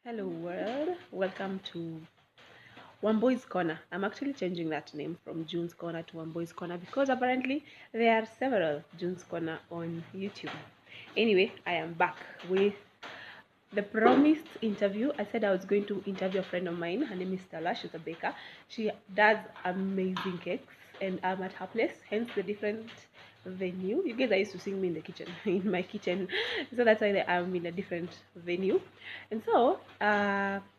Hello world, welcome to One Boy's Corner. I'm actually changing that name from June's Corner to One Boy's Corner because apparently there are several June's Corner on YouTube. Anyway, I am back with the promised interview. I said I was going to interview a friend of mine. Her name is Stella. She's a baker. She does amazing cakes, and I'm at her place. Hence the different venue. You guys are used to seeing me in the kitchen, in my kitchen, so that's why I'm in a different venue. And so,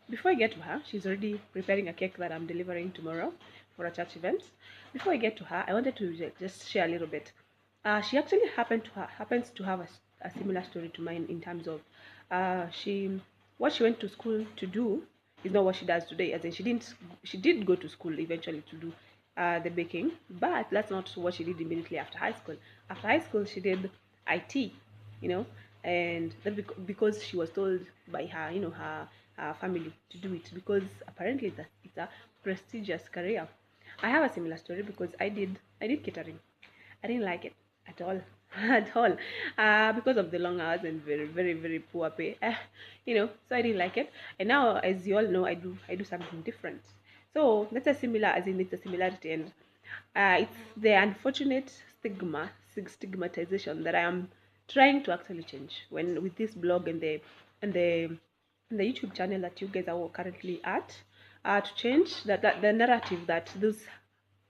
before I get to her, she's already preparing a cake that I'm delivering tomorrow for a church event. Before I get to her, I wanted to just share a little bit. She actually happens to have a similar story to mine in terms of she what she went to school to do is not what she does today. As in, she did go to school eventually to do the baking, but that's not what she did immediately after high school. After high school, she did IT, you know, and that because she was told by her, her family to do it because apparently it's a prestigious career. I have a similar story because I did catering. I didn't like it at all, at all, because of the long hours and very, very, very poor pay. So I didn't like it. And now, as you all know, I do something different. So that's a similar, as in it's a similarity, and it's the unfortunate stigmatization that I am trying to actually change when with this blog and the YouTube channel that you guys are currently at, to change that the narrative that those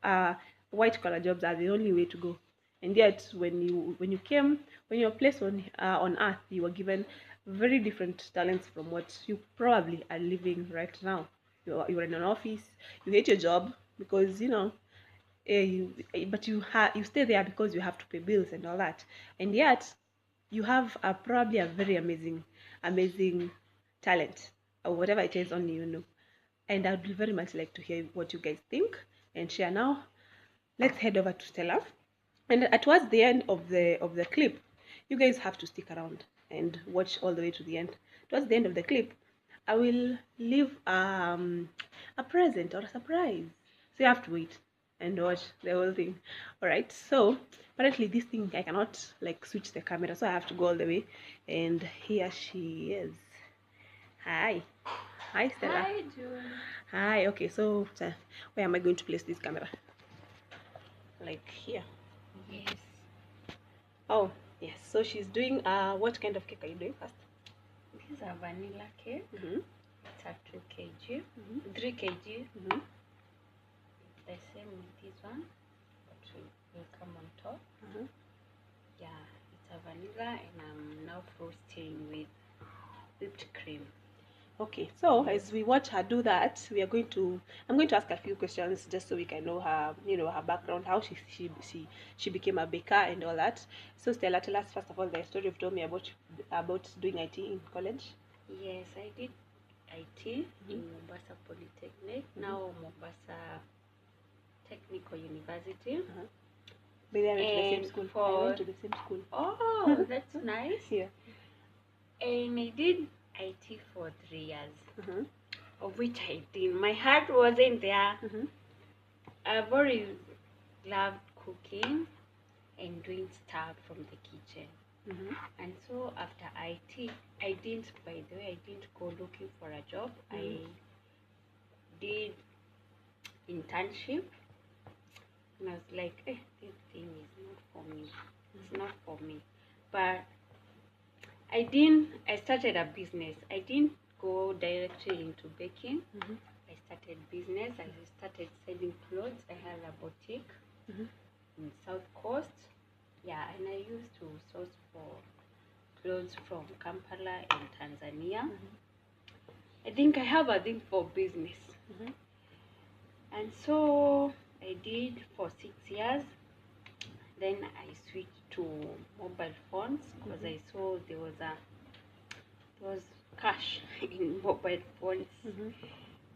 uh, white collar jobs are the only way to go. And yet, when you were placed on earth, you were given very different talents from what you probably are living right now. You're in an office, you hate your job because but you stay there because you have to pay bills and all that. And yet, you have probably a very amazing talent or whatever it is, only you know. And I'd very much like to hear what you guys think and share now. Let's head over to Stella. And towards the end of the clip, you guys have to stick around and watch all the way to the end. Towards the end of the clip, I will leave a present or a surprise. So you have to wait and watch the whole thing. Alright, so apparently this thing I cannot like switch the camera, so I have to go all the way. And here she is. Hi. Hi Stella. Hi, June. Hi, okay, so where am I going to place this camera? Like here. Yes, Oh, yes. So she's doing what kind of cake are you doing first? this is a vanilla cake. Mm-hmm. It's a 2 kg, Mm-hmm. 3 kg. Mm-hmm. The same with this one, but will come on top. Uh-huh. Yeah, it's a vanilla, and I'm now frosting with whipped cream. Okay, so as we watch her do that, I'm going to ask a few questions just so we can know her background, how she became a baker and all that. So Stella, tell us first of all the story you've told me about doing IT in college. Yes, I did IT in Mombasa Polytechnic, now Mombasa Technical University. Uh-huh. But I went to the same school. I went to the same school. Oh, that's nice. Yeah. And I did IT for 3 years, Uh-huh. of which I did. My heart wasn't there. Uh-huh. I've always loved cooking and doing stuff from the kitchen. Uh-huh. And so after IT, I didn't, by the way, I didn't go looking for a job. I did internship, and I was like, this thing is not for me. It's not for me. But I started a business. I didn't go directly into baking. Mm-hmm. I started business. I started selling clothes. I had a boutique in South Coast. Yeah, and I used to source for clothes from Kampala and Tanzania. I think I have a thing for business. And so I did for 6 years. Then I switched to mobile phones because I saw there was cash in mobile phones.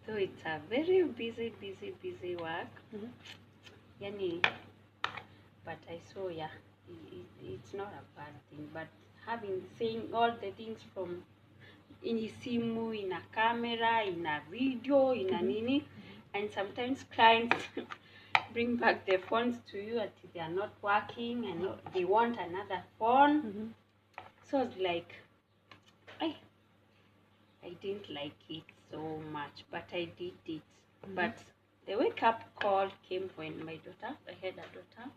So it's a very busy work. Yani, but I saw, it's not a bad thing. But saying all the things from in simu, in a camera, in a video, in a nini, and sometimes clients bring back the phones to you until they are not working and they want another phone. So I was like, I didn't like it so much, but I did it. But the wake up call came when my daughter, I had a daughter.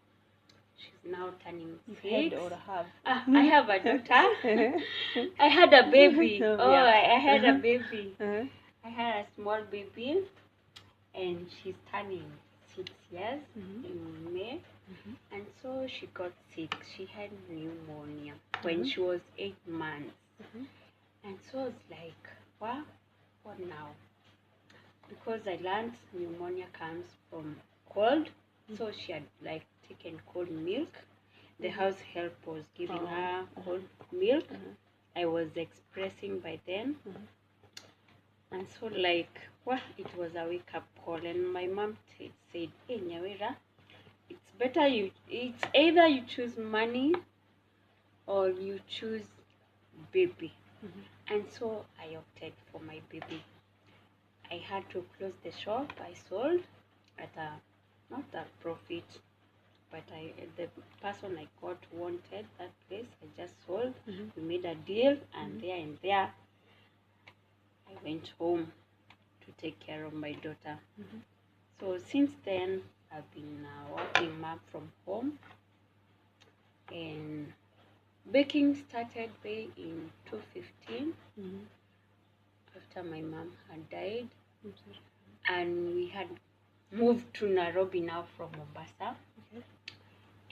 She's now turning 6. Had or have? I have a daughter. I had a baby. Oh, yeah. I had a baby. I had a small baby, and she's turning 6 years in May. And so she got sick. She had pneumonia when she was 8 months. And so it's like, well, what now? Because I learned pneumonia comes from cold. So she had like taken cold milk. The house help was giving her cold milk. I was expressing by then. And so like, well, it was a wake up call. And my mom said, hey, Nyawera, it's better it's either you choose money or you choose baby. And so I opted for my baby. I had to close the shop. I sold at not a profit, but the person I got wanted that place. I just sold. We made a deal, and there I went home to take care of my daughter. So since then I've been working mom from home, and baking started way in 2015 after my mom had died. And we had moved to Nairobi now from Mombasa.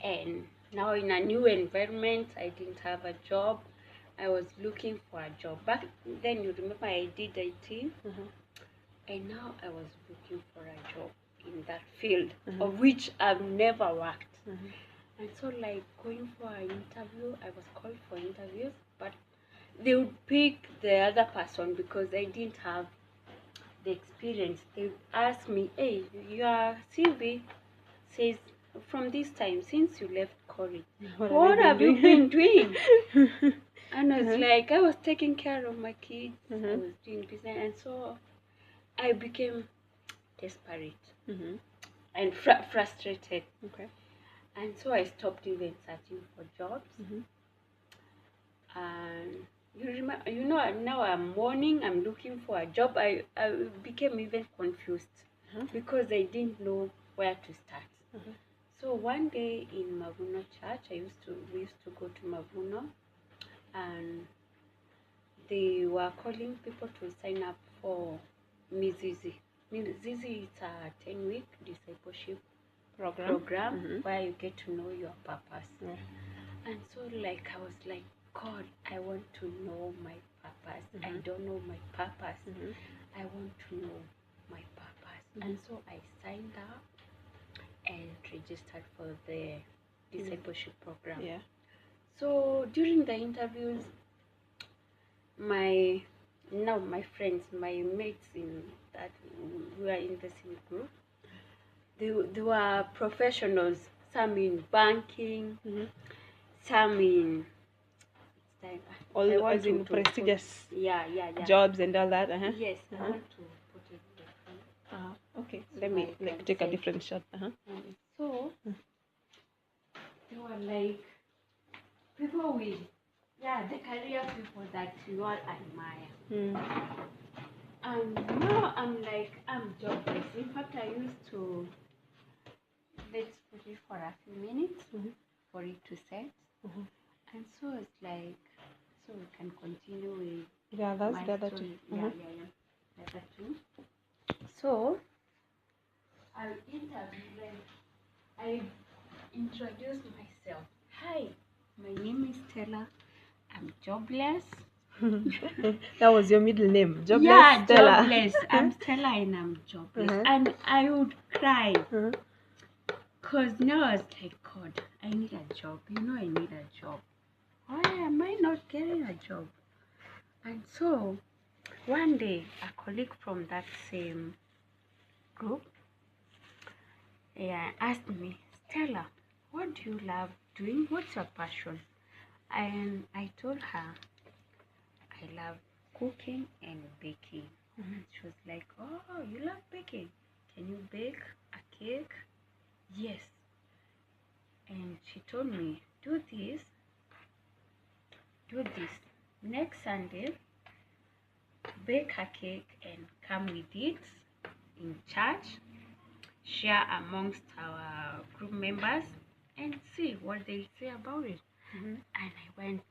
And now in a new environment, I didn't have a job. I was looking for a job. Back then, you remember I did IT, and now I was looking for a job in that field, of which I've never worked. And so like going for an interview, I was called for interviews, but they would pick the other person because I didn't have the experience. They would ask me, hey, your CV says from this time since you left college, what have you been doing? And I was like, I was taking care of my kids, I was doing business, and so I became desperate and frustrated. And so I stopped even searching for jobs. And you know, now I'm mourning, I'm looking for a job. I became even confused because I didn't know where to start. So one day in Mavuno Church, we used to go to Mavuno, and they were calling people to sign up for Mizizi. Mizizi is a 10-week discipleship program where you get to know your purpose. And so like I was like, God, I want to know my purpose. I don't know my purpose. I want to know my purpose. And so I signed up and registered for the discipleship program. So during the interviews, my friends, my mates in that were in the same group, they were professionals, some in banking, some in all as in prestigious jobs and all that. Yes, I want to put it different. Okay, let me like take a different shot. So they were like people with the career people that you all admire. And now I'm like, I'm jobless. In fact, I used to, let's put it for a few minutes for it to set. And so it's like, so we can continue with that's my the other story. two. The other two. So I interviewed them. I introduced myself. Hi, my name is Stella. I'm jobless. That was your middle name, Jobless? Stella. Jobless. I'm Stella and I'm jobless. And I would cry. Because now I was like, God, I need a job. You know I need a job. Why am I not getting a job? And so one day a colleague from that same group asked me, Stella, what do you love doing? What's your passion? And I told her I love cooking and baking. She was like, oh, you love baking? Can you bake a cake? Yes. And she told me, do this. Next Sunday, bake a cake and come with it in church, share amongst our group members, and see what they say about it. And I went,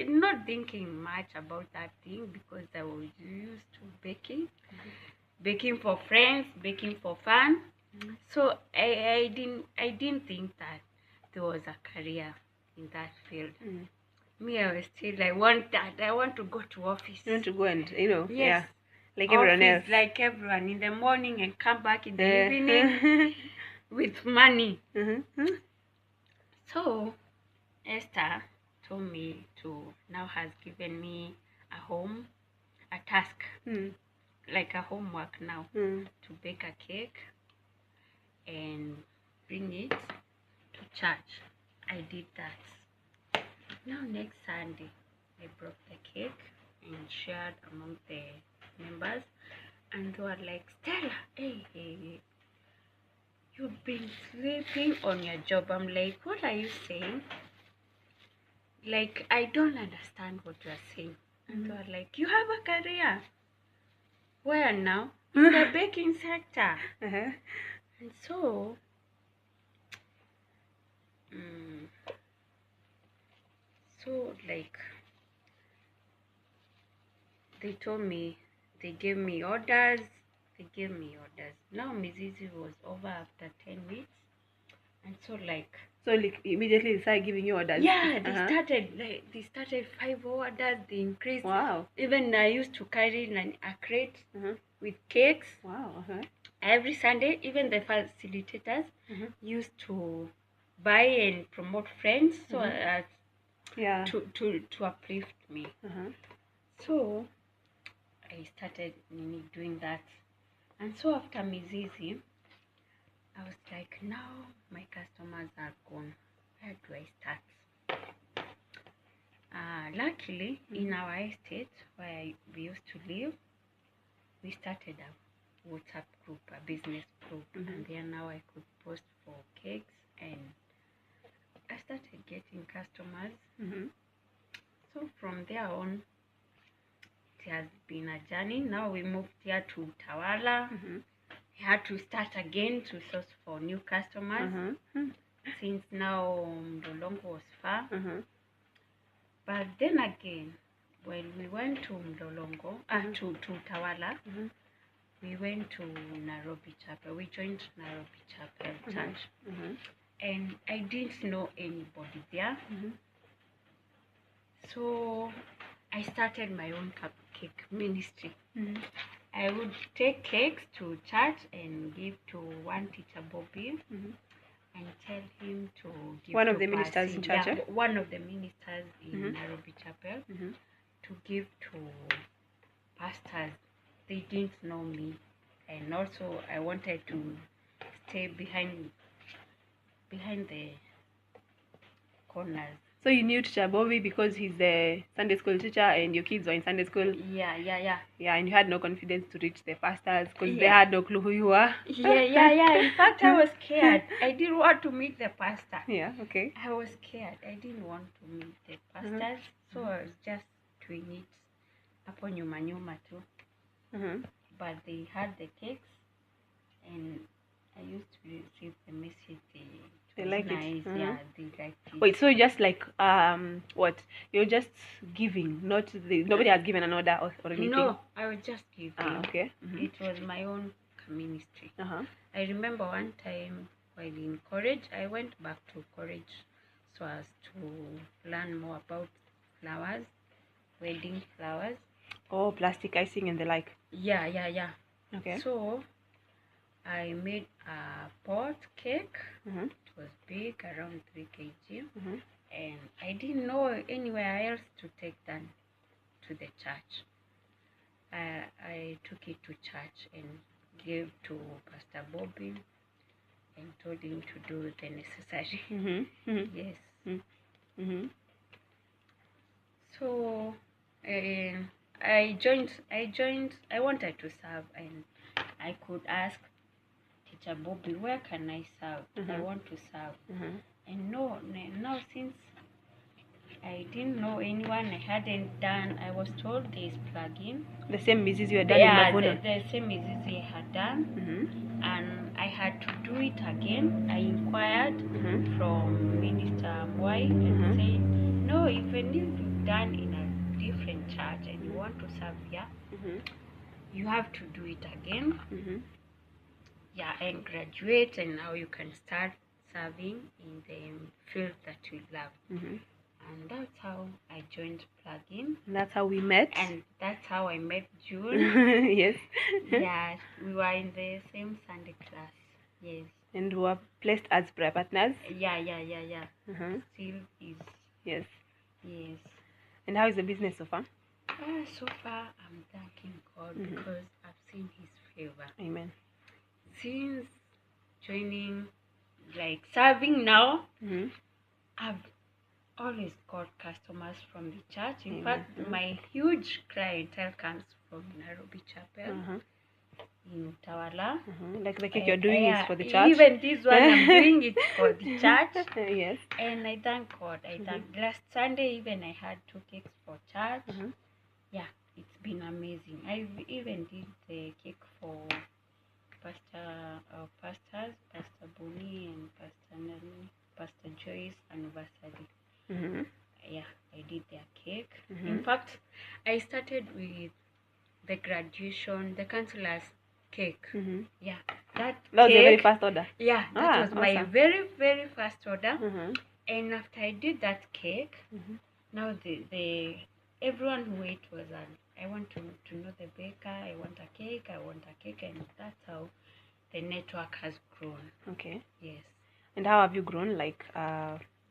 not thinking much about that thing because I was used to baking for friends, baking for fun. So I didn't think that there was a career in that field. Me, I was still, I want to go to office. You want to go and, Yes. yeah, like everyone else. Like everyone, in the morning and come back in the evening with money. So Esther told me now has given me a task, like a homework now, to bake a cake and bring it to church. I did that. Now next Sunday, I brought the cake and shared among the members, and they were like, Stella, hey, you've been sleeping on your job. I'm like, what are you saying? Like, I don't understand what you're saying. And they were like, you have a career. Where now? In the baking sector. And so, like, they told me, they gave me orders. Now Mizizi was over after 10 weeks. And so, like, immediately they started giving you orders. Yeah, they started 5 orders. They increased. Wow. Even I used to carry a crate with cakes. Wow. Every Sunday. Even the facilitators used to buy and promote friends, so to uplift me. So I started doing that, and so after Mizizi, I was like, now my customers are gone. Where do I start? Luckily, in our estate where we used to live, we started a WhatsApp group, a business group, and there now I could post for cakes, and I started getting customers. So from there on, it has been a journey. Now we moved here to Tawala. I had to start again to source for new customers, since now Mlolongo was far. But then again, when we went to Mlolongo, to Tawala, we went to Nairobi Chapel. We joined Nairobi Chapel Church, and I didn't know anybody there. So I started my own cupcake ministry. I would take cakes to church and give to one teacher, Bobby, and tell him to give one to of the ministers in church. One of the ministers in Nairobi Chapel, to give to pastors. They didn't know me, and also I wanted to stay behind the corners. So you knew Teacher Bobby because he's the Sunday school teacher and your kids were in Sunday school? Yeah, and you had no confidence to reach the pastors because they had no clue who you were? Yeah. In fact, I was scared. I didn't want to meet the pastor. Yeah, okay. I was scared. I didn't want to meet the pastors, so I was just doing it upon nyuma too. But they had the cakes, and I used to receive the message. They liked nice. it. Yeah, they liked it. Wait, so just like what? You're just giving, nobody has given an order or anything? No, I was just giving. Okay. It was my own ministry. I remember one time while in college, I went back to college so as to learn more about flowers, wedding flowers. Oh, plastic icing and the like. Yeah. Okay. So I made a pot cake. It was big, around 3 kg, and I didn't know anywhere else to take that to the church. I took it to church and gave to Pastor Bobby and told him to do the necessary. Yes. So I joined. I wanted to serve, and I could ask Teacher Bobby, where can I serve? I want to serve. And now since I didn't know anyone. I hadn't done. I was told there's plugin. The same mizizi you had done in Mavuno. The same mizizi I had done, and I had to do it again. I inquired from Minister Mwai and said, no, even if you've done in a different church and you want to serve here, you have to do it again. Yeah, and graduate, and now you can start serving in the field that you love. And that's how I joined plugin. That's how we met. And that's how I met June. Yes. Yeah, we were in the same Sunday class. Yes. And we were placed as prayer partners. Yeah. Still is. Yes. Yes. And how is the business so far? So far, I'm thanking God because I've seen His favor. Amen. Since joining, like serving now, I've always got customers from the church. In fact, my huge clientele comes from Nairobi Chapel in Utawala. Like the cake you're doing is for the church? Even this one, I'm doing it for the church. Yes. And I thank God. Last Sunday, even I had 2 cakes for church. Yeah, it's been amazing. I even did the cake for pastors, Pastor Bonnie and Pastor Nani, Pastor Joyce anniversary. Yeah, I did their cake. In fact, I started with the graduation, the counselor's cake. Yeah, that was cake, your very first order? Yeah, that was my awesome. very, very first order. And after I did that cake, now the everyone who ate was I want to know the baker, I want a cake, and that's how the network has grown. Okay. Yes. And how have you grown, like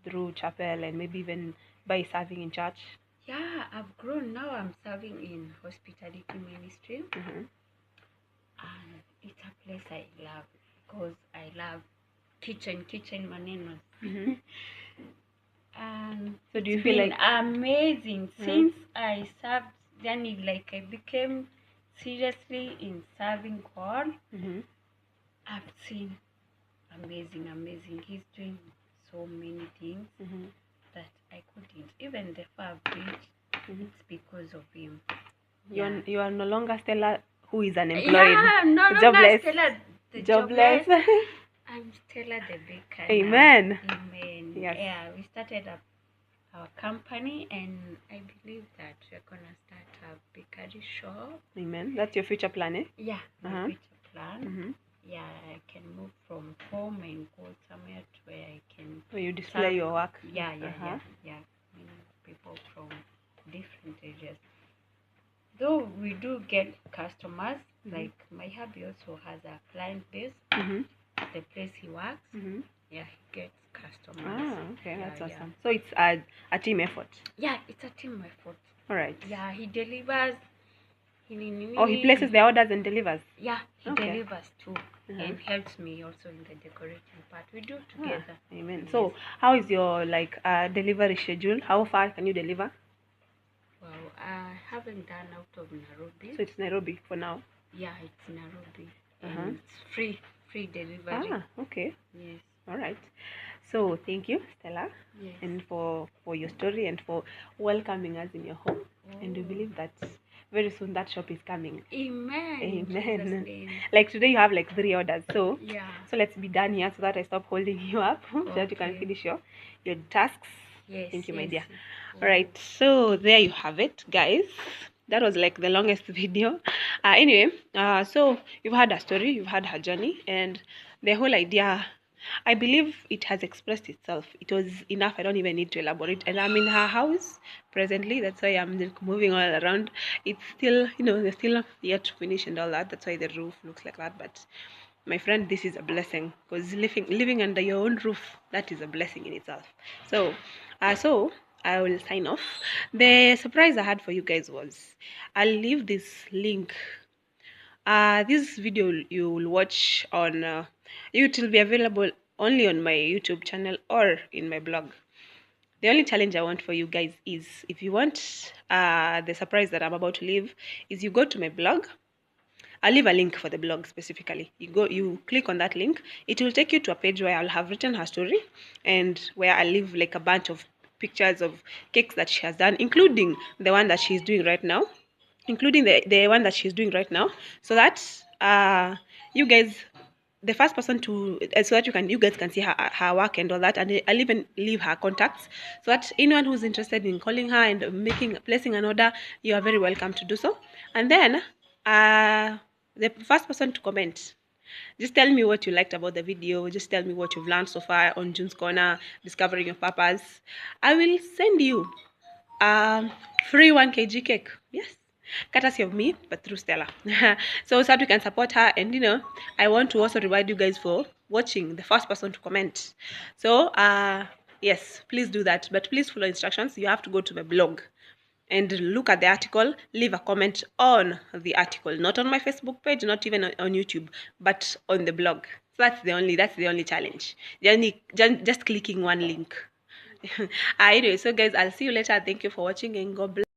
through chapel and maybe even by serving in church? Yeah, I've grown. Now I'm serving in hospitality ministry. And it's a place I love because I love kitchen maneno. And so do you feel like amazing since I served, then like I became seriously in serving God. I've seen amazing. He's doing so many things that I couldn't. Even the far reached, it's because of him. You are no longer Stella, who is unemployed. Yeah, no longer jobless. Stella the jobless. I'm Stella the baker. Amen. Now. Amen. Yes. Yeah, we started our company, and I believe that we're gonna start a bakery shop. Amen. That's your future plan, eh? Yeah, my future plan. Yeah, I can move from home and go somewhere to where I can. Where you display your work. Yeah. People from different areas. Though we do get customers, like my hubby also has a client base. The place he works, yeah, he gets customers. Okay, that's awesome. So it's a team effort. Yeah, it's a team effort. All right. Yeah, he delivers. He places the orders and delivers. Yeah, he delivers too, and helps me also in the decorating part. We do together. Amen. Yes. So how is your delivery schedule? How far can you deliver? Well, I haven't done out of Nairobi. So it's Nairobi for now? Yeah, it's Nairobi. And it's free delivery. Okay. Yes. All right. So thank you, Stella, and for your story and for welcoming us in your home. And we believe that very soon that shop is coming. Amen. Like today you have 3 orders. So yeah. So let's be done here so that I stop holding you up so that you can finish your tasks. Yes. Thank you, my dear. All right. So there you have it, guys. That was the longest video. Anyway, so you've had her story, you've had her journey, and the whole idea, I believe it has expressed itself. It was enough. I don't even need to elaborate. And I'm in her house presently. That's why I'm moving all around. It's still, they're still yet to finish and all that. That's why the roof looks like that. But my friend, this is a blessing, because living under your own roof, that is a blessing in itself. So I will sign off. The surprise I had for you guys was, I'll leave this link. This video you will watch on it will be available only on my YouTube channel or in my blog. The only challenge I want for you guys is, if you want the surprise that I'm about to leave, is you go to my blog. I'll leave a link for the blog specifically. You click on that link. It will take you to a page where I'll have written her story, and where I'll leave a bunch of pictures of cakes that she has done, including the one that she's doing right now, so that you guys, the first person to, so that you guys can see her work and all that, and I'll even leave her contacts so that anyone who's interested in calling her and placing an order, you are very welcome to do so. And then the first person to comment, just tell me what you liked about the video. Just tell me what you've learned so far on June's Corner, discovering your purpose. I will send you a free 1 kg cake. Yes, courtesy of me, but through Stella. So that we can support her. And I want to also reward you guys for watching the first person to comment. So yes, please do that, but please follow instructions. You have to go to my blog and look at the article, leave a comment on the article, not on my Facebook page, not even on YouTube, but on the blog. So that's the only challenge. Just clicking one link. Anyway, so guys, I'll see you later. Thank you for watching, and God bless.